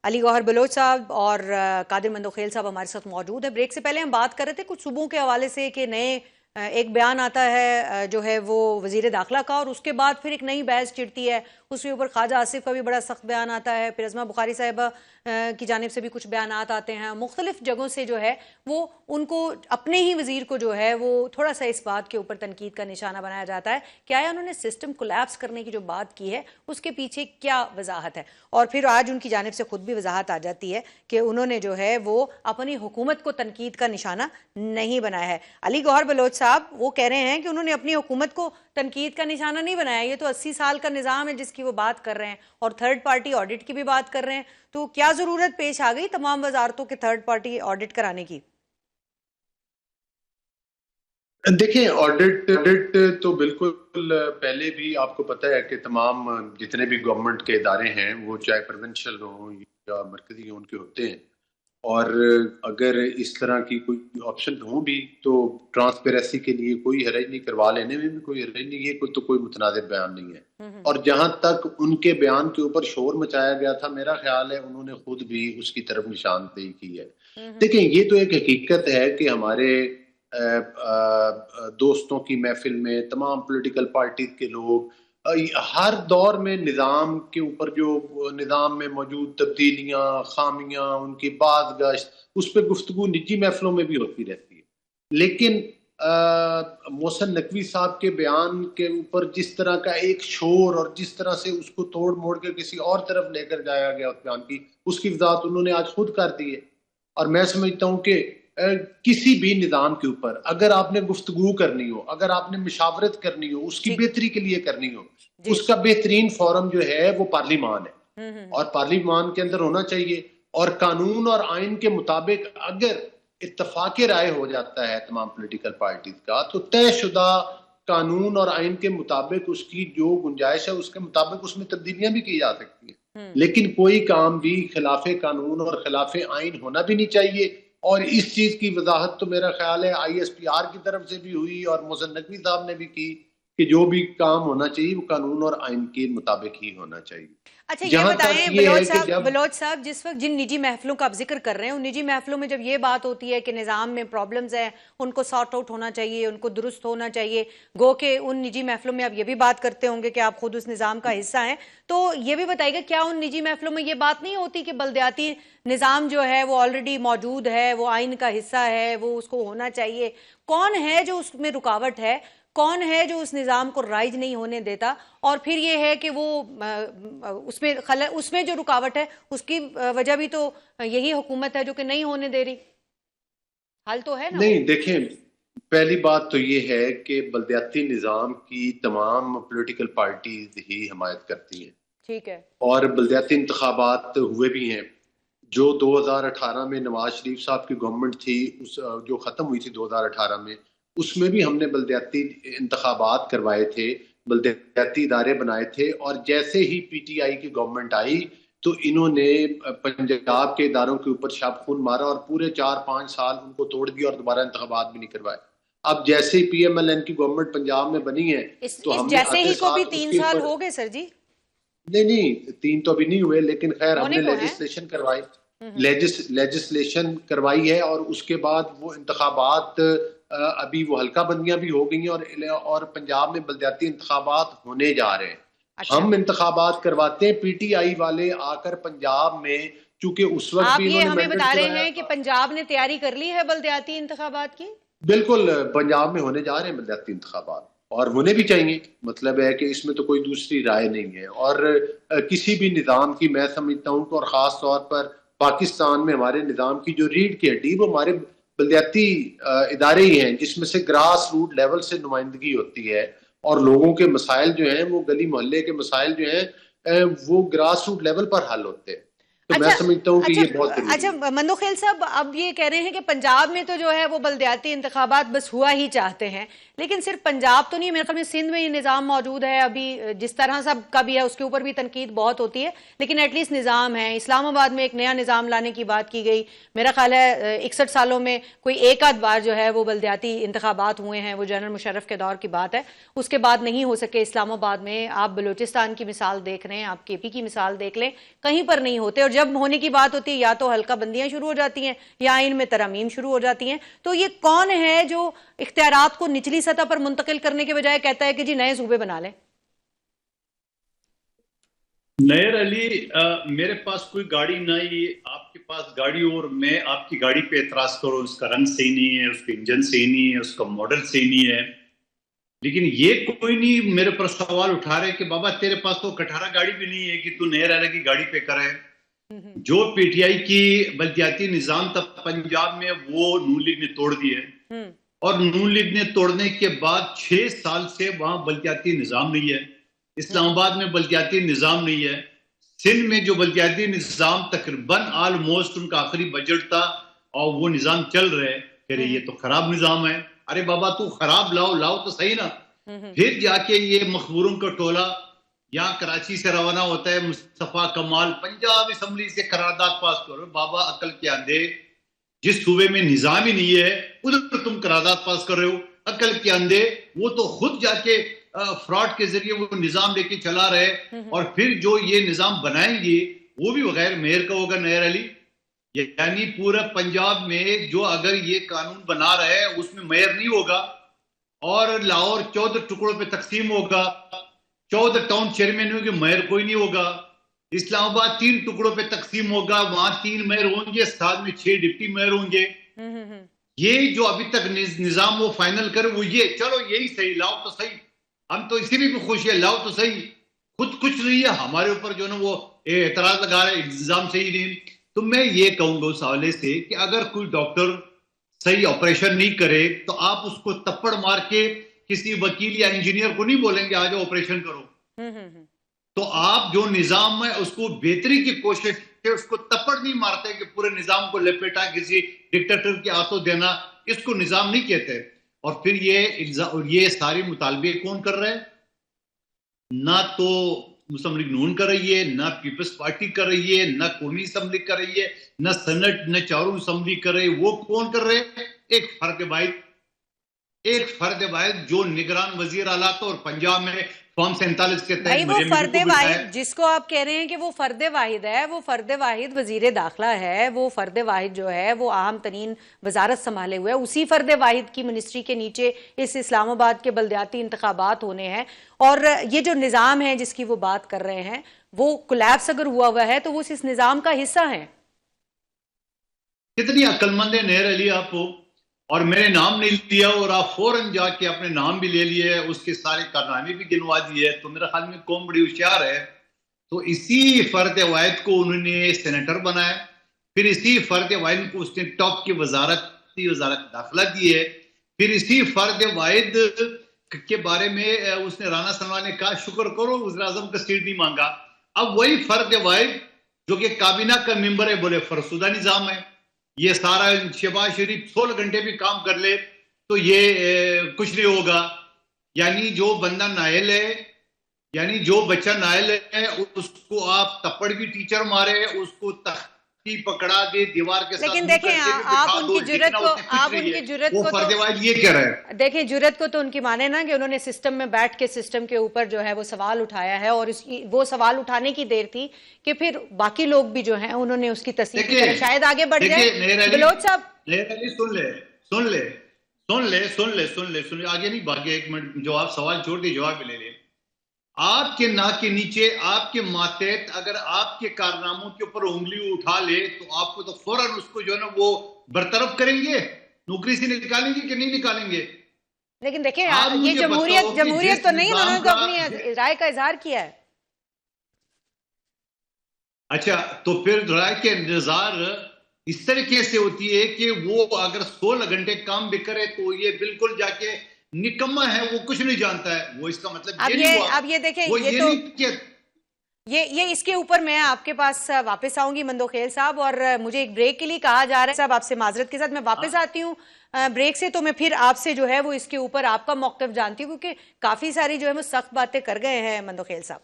علی گوہر بلوچ صاحب اور قادر مندوخیل صاحب ہمارے ساتھ موجود ہے۔ بریک سے پہلے ہم بات کر رہے تھے کچھ صوبوں کے حوالے سے کہ نئے ایک بیان آتا ہے جو ہے وہ وزیر داخلہ کا، اور اس کے بعد پھر ایک نئی بحث چڑھتی ہے، اس کے اوپر خواجہ آصف کا بھی بڑا سخت بیان آتا ہے، پھر ازمہ بخاری صاحبہ کی جانب سے بھی کچھ بیانات آتے ہیں، مختلف جگہوں سے جو ہے وہ ان کو اپنے ہی وزیر کو جو ہے وہ تھوڑا سا اس بات کے اوپر تنقید کا نشانہ بنایا جاتا ہے کہ آیا انہوں نے سسٹم کولیپس کرنے کی جو بات کی ہے اس کے پیچھے کیا وضاحت ہے، اور پھر آج ان کی جانب سے خود بھی وضاحت آ جاتی ہے کہ انہوں نے جو ہے وہ اپنی حکومت کو تنقید کا نشانہ نہیں بنایا ہے۔ علی گوہر بلوچ صاحب وہ کہہ رہے ہیں کہ انہوں نے اپنی حکومت کو تنقید کا نشانہ نہیں بنایا، یہ تو 80 سال کا نظام ہے جس کی وہ بات کر رہے ہیں، اور تھرڈ پارٹی آڈٹ کی بھی بات کر رہے ہیں، تو کیا ضرورت پیش آ گئی تمام وزارتوں کے تھرڈ پارٹی آڈٹ کرانے کی؟ دیکھیں، آڈٹ تو بالکل پہلے بھی آپ کو پتہ ہے کہ تمام جتنے بھی گورنمنٹ کے ادارے ہیں وہ چاہے پروونشل ہوں یا مرکزی ہوں ان کے ہوتے ہیں، اور اگر اس طرح کی کوئی آپشن ہوں بھی تو ٹرانسپیرنسی کے لیے کوئی حرج نہیں، کروا لینے میں بھی کوئی حرج نہیں ہے، کوئی متنازع بیان نہیں ہے۔ اور جہاں تک ان کے بیان کے اوپر شور مچایا گیا تھا، میرا خیال ہے انہوں نے خود بھی اس کی طرف نشاندہی کی ہے۔ دیکھیں، یہ تو ایک حقیقت ہے کہ ہمارے دوستوں کی محفل میں تمام پولیٹیکل پارٹیز کے لوگ ہر دور میں نظام کے اوپر جو نظام میں موجود تبدیلیاں، خامیاں، ان کی بازگشت، اس پہ گفتگو نجی محفلوں میں بھی ہوتی رہتی ہے، لیکن محسن نقوی صاحب کے بیان کے اوپر جس طرح کا ایک شور اور جس طرح سے اس کو توڑ موڑ کے کسی اور طرف لے کر جایا گیا اس بیان کی، اس کی وضاحت انہوں نے آج خود کر دی ہے۔ اور میں سمجھتا ہوں کہ کسی بھی نظام کے اوپر اگر آپ نے گفتگو کرنی ہو، اگر آپ نے مشاورت کرنی ہو، اس کی بہتری کے لیے کرنی ہو، اس کا بہترین فورم جو ہے وہ پارلیمان ہے، اور پارلیمان کے اندر ہونا چاہیے، اور قانون اور آئین کے مطابق اگر اتفاق رائے ہو جاتا ہے تمام پولیٹیکل پارٹیز کا، تو طے شدہ قانون اور آئین کے مطابق اس کی جو گنجائش ہے اس کے مطابق اس میں تبدیلیاں بھی کی جا سکتی ہیں، لیکن کوئی کام بھی خلاف قانون اور خلاف آئین ہونا بھی نہیں چاہیے۔ اور اس چیز کی وضاحت تو میرا خیال ہے آئی ایس پی آر کی طرف سے بھی ہوئی اور محسن نقوی صاحب نے بھی کی کہ جو بھی کام ہونا چاہیے وہ قانون اور آئین کے مطابق ہی ہونا چاہیے۔ اچھا یہ جہاں بتائیں تک یہ ہے کہ بلوچ صاحب جس وقت جن نجی محفلوں کا آپ ذکر کر رہے ہیں، ان نجی محفلوں میں جب یہ بات ہوتی ہے کہ نظام میں پرابلمز ہیں، ان کو سارٹ آؤٹ ہونا چاہیے، ان کو درست ہونا چاہیے، گو کہ ان نجی محفلوں میں آپ یہ بھی بات کرتے ہوں گے کہ آپ خود اس نظام کا حصہ ہیں، تو یہ بھی بتائیے گا کیا ان نجی محفلوں میں یہ بات نہیں ہوتی کہ بلدیاتی نظام جو ہے وہ آلریڈی موجود ہے، وہ آئین کا حصہ ہے، وہ اس کو ہونا چاہیے، کون ہے جو اس میں رکاوٹ ہے، کون ہے جو اس نظام کو رائج نہیں ہونے دیتا، اور پھر یہ ہے کہ وہ اس میں جو رکاوٹ ہے اس کی وجہ بھی تو یہی حکومت ہے جو کہ نہیں ہونے دے رہی، حل تو ہے نا؟ نہیں، دیکھیں، پہلی بات تو یہ ہے کہ بلدیاتی نظام کی تمام پولیٹیکل پارٹیز ہی حمایت کرتی ہیں، ٹھیک ہے، اور بلدیاتی انتخابات ہوئے بھی ہیں۔ جو 2018 میں نواز شریف صاحب کی گورنمنٹ تھی، جو ختم ہوئی تھی 2018 میں، اس میں بھی ہم نے بلدیاتی انتخابات کروائے تھے، بلدیاتی ادارے بنائے تھے، اور جیسے ہی پی ٹی آئی کی گورنمنٹ آئی تو انہوں نے پنجاب کے اداروں کے اوپر شب خون مارا اور پورے 4-5 سال ان کو توڑ دیا اور دوبارہ انتخابات بھی نہیں کروائے۔ اب جیسے ہی پی ایم ایل این کی گورنمنٹ پنجاب میں بنی ہے تو ہم نے جیسے آتے ہی کو بھی ساتھ اس 3 کے سال اوپر، ہو گئے سر جی، نہیں 3 تو ابھی نہیں ہوئے، لیکن خیر ہم ہونے نے کو ہیں، لیجسلیشن کروائی ہے، اور اس کے بعد وہ انتخابات ابھی وہ حلقہ بندیاں بھی ہو گئی ہیں، اور پنجاب میں بلدیاتی انتخابات ہونے جا رہے ہیں۔ ہم انتخابات کرواتے ہیں، پی ٹی آئی والے آ کر پنجاب میں، چونکہ اس وقت آپ بھی یہ انہوں نے ہمیں مینڈیٹ بتا رہے کرایا ہیں کہ تھا۔ پنجاب نے تیاری کر لی ہے بلدیاتی انتخابات کی؟ بالکل، پنجاب میں ہونے جا رہے ہیں بلدیاتی انتخابات، اور ہونے بھی چاہیے، مطلب ہے کہ اس میں تو کوئی دوسری رائے نہیں ہے۔ اور کسی بھی نظام کی میں سمجھتا ہوں کہ، اور خاص طور پر پاکستان میں ہمارے نظام کی جو ریڑھ کی ہڈی وہ ہمارے بلدیاتی ادارے ہی ہیں، جس میں سے گراس روٹ لیول سے نمائندگی ہوتی ہے، اور لوگوں کے مسائل جو ہیں، وہ گلی محلے کے مسائل جو ہیں وہ گراس روٹ لیول پر حل ہوتے ہیں، تو میں سمجھتا ہوں کہ یہ بہت ضروری ہے۔ اچھا مندوخیل صاحب، اب یہ کہہ رہے ہیں کہ پنجاب میں تو جو ہے وہ بلدیاتی انتخابات بس ہوا ہی چاہتے ہیں، لیکن صرف پنجاب تو نہیں، میرے خیال میں سندھ میں یہ نظام موجود ہے ابھی، جس طرح سب کا بھی ہے اس کے اوپر بھی تنقید بہت ہوتی ہے، لیکن ایٹ لیسٹ نظام ہے۔ اسلام آباد میں ایک نیا نظام لانے کی بات کی گئی، میرا خیال ہے 61 سالوں میں کوئی ایک آدھ بار جو ہے وہ بلدیاتی انتخابات ہوئے ہیں، وہ جنرل مشرف کے دور کی بات ہے، اس کے بعد نہیں ہو سکے اسلام آباد میں۔ آپ بلوچستان کی مثال دیکھ رہے ہیں، آپ کے پی کی مثال دیکھ لیں، کہیں پر نہیں ہوتے، اور جب ہونے کی بات ہوتی ہے یا تو حلقہ بندیاں شروع ہو جاتی ہیں یا آئین میں ترامیم شروع ہو جاتی ہیں. تو یہ کون ہے جو اختیارات کو نچلی سطح پر منتقل کرنے کے بجائے کہتا ہے کہ جی نئے صوبے بنا لیں؟ نیر علی، میرے پاس کوئی گاڑی نہیں، آپ کے پاس گاڑی، اور میں آپ کی گاڑی پہ اعتراض کروں اس کا رنگ صحیح نہیں ہے، اس کا انجن صحیح نہیں ہے، اس کا ماڈل صحیح نہیں ہے، لیکن یہ کوئی نہیں میرے پر سوال اٹھا رہے کہ بابا تیرے پاس تو کٹھارا گاڑی بھی نہیں ہے کہ تو نیر علی کی گاڑی پہ کرے. جو پی ٹی آئی کی بلدیاتی نظام تھا پنجاب میں وہ نون لیگ نے توڑ دیے، اور نون لیگ نے توڑنے کے بعد 6 سال سے وہاں بلدیاتی نظام نہیں ہے. اسلام آباد میں بلدیاتی نظام نہیں ہے. سندھ میں جو بلدیاتی نظام تقریباً آلموسٹ ان کا آخری بجٹ تھا اور وہ نظام چل رہے، پھر یہ تو خراب نظام ہے. ارے بابا تو خراب لاؤ تو صحیح نا. پھر جا کے یہ مخبوروں کا ٹولہ یہاں کراچی سے روانہ ہوتا ہے، مصطفیٰ کمال پنجاب اسمبلی سے قرارداد پاس کرو. بابا عقل کے اندھے، جس صوبے میں نظام ہی نہیں ہے ادھر تم قرارداد پاس کر رہے ہو. عقل کے اندھے، وہ تو خود جا کے فراڈ کے ذریعے وہ نظام لے کے چلا رہے، اور پھر جو یہ نظام بنائیں گے وہ بھی بغیر میئر کا ہوگا. نیر علی، یعنی پورا پنجاب میں جو اگر یہ قانون بنا رہے اس میں میئر نہیں ہوگا، اور لاہور 14 ٹکڑوں پہ تقسیم ہوگا، 14 ٹاؤن چیئرمین ہوں گے، میئر کوئی نہیں ہوگا. اسلام آباد 3 ٹکڑوں پہ تقسیم ہوگا، وہاں 3 میئر ہوں گے، ساتھ میں 6 ڈپٹی میئر ہوں گے. یہ جو ابھی تک نظام وہ فائنل کرے وہ یہ، چلو یہی صحیح، لاؤ تو صحیح، ہم تو اسی بھی خوش ہے، لاؤ تو صحیح. خود کچھ نہیں ہے، ہمارے اوپر جو نا وہ اعتراض لگا رہے نظام صحیح نہیں. تو میں یہ کہوں گا اس حوالے سے کہ اگر کوئی ڈاکٹر صحیح آپریشن نہیں کرے تو آپ اس کو تپڑ مار کے کسی وکیل یا انجینئر کو نہیں بولیں گے آ جاؤ آپریشن کرو. تو آپ جو نظام ہے اس کو بہتری کی کوشش ہے، اس کو تپڑ نہیں مارتے کہ پورے نظام کو لپیٹا کسی ڈکٹیٹر کے ہاتھوں دینا، اس کو نظام نہیں کہتے. اور پھر یہ سارے مطالبے کون کر رہے ہیں؟ نہ تو مسلم لیگ نون کر رہی ہے، نہ پیپلز پارٹی کر رہی ہے، نہ قومی اسمبلی کر رہی ہے، نہ سینٹ، نہ چاروں اسمبلی کر رہے. وہ کون کر رہے ہیں؟ ایک فرد واحد جو نگران وزیر اعلیٰ اور پنجاب میں فارم 47 کے تحت وہ فرد واحد جس کو آپ کہہ رہے ہیں کہ وہ فرد واحد ہے، وہ فرد واحد وزیر داخلہ ہے، وہ فرد واحد جو ہے وہ اہم ترین وزارت سنبھالے ہوئے ہے. اسی فرد واحد کی منسٹری کے نیچے اس اسلام آباد کے بلدیاتی انتخابات ہونے ہیں، اور یہ جو نظام ہے جس کی وہ بات کر رہے ہیں وہ کولیپس اگر ہوا ہے تو وہ اس نظام کا حصہ ہیں. کتنی عقل مند ہے نیر علی آپ کو، اور میں نے نام نہیں لیا اور آپ فوراً جا کے اپنے نام بھی لے لیے، اس کے سارے کارنامے بھی گنوا دیے. تو میرا خیال میں قوم بڑی ہوشیار ہے. تو اسی فرد واحد کو انہوں نے سینیٹر بنایا، پھر اسی فرد واحد کو اس نے ٹاپ کی وزارت داخلہ دی ہے، پھر اسی فرد واحد کے بارے میں اس نے رانا سنوا نے کہا شکر کرو وزیر اعظم کا سیٹ نہیں مانگا. اب وہی فرد واحد جو کہ کابینہ کا ممبر ہے بولے فرسودہ نظام ہے. یہ سارا شہباز شریف 16 گھنٹے بھی کام کر لے تو یہ کچھ نہیں ہوگا. یعنی جو بندہ نااہل ہے، یعنی جو بچہ نااہل ہے اس کو آپ تپڑ بھی ٹیچر مارے، اس کو تختی پکڑا دے دیوار کے ساتھ. لیکن دیکھیں آپ ان کی جرت کو فرد واحد یہ کہہ رہے ہیں، دیکھیں جرت کو تو ان کی مانے نا کہ انہوں نے سسٹم میں بیٹھ کے سسٹم کے اوپر جو ہے وہ سوال اٹھایا ہے، اور وہ سوال اٹھانے کی دیر تھی کہ پھر باقی لوگ بھی جو ہیں انہوں نے اس کی تصدیق کی، شاید آگے بڑھ جائے. بلوچ صاحب سن لے آگے نہیں بھاگے، ایک منٹ جواب، سوال چھوڑ کے جواب لے لے. آپ کے ناک کے نیچے، آپ کے ماتحت اگر آپ کے کارناموں کے اوپر انگلی اٹھا لے تو آپ کو تو فوراً اس کو جو ہے نا وہ برطرف کریں گے، نوکری سے نکالیں گے کہ نہیں نکالیں گے؟ لیکن دیکھیں یہ جمہوریت تو نہیں، انہوں نے تو اپنی رائے کا اظہار کیا ہے. اچھا تو پھر رائے کے اظہار اس طریقے سے ہوتی ہے کہ وہ اگر 16 گھنٹے کام بھی کرے تو یہ بالکل جا کے نکمہ ہے، وہ کچھ نہیں جانتا ہے. وہ اس کا مطلب اب یہ دیکھیں یہ اس کے اوپر میں آپ کے پاس واپس آؤں گی مندوخیل صاحب، اور مجھے ایک بریک کے لیے کہا جا رہا ہے صاحب، آپ سے معذرت کے ساتھ میں واپس آتی ہوں بریک سے، تو میں پھر آپ سے جو ہے وہ اس کے اوپر آپ کا موقف جانتی ہوں، کیونکہ کافی ساری جو ہے وہ سخت باتیں کر گئے ہیں مندوخیل صاحب.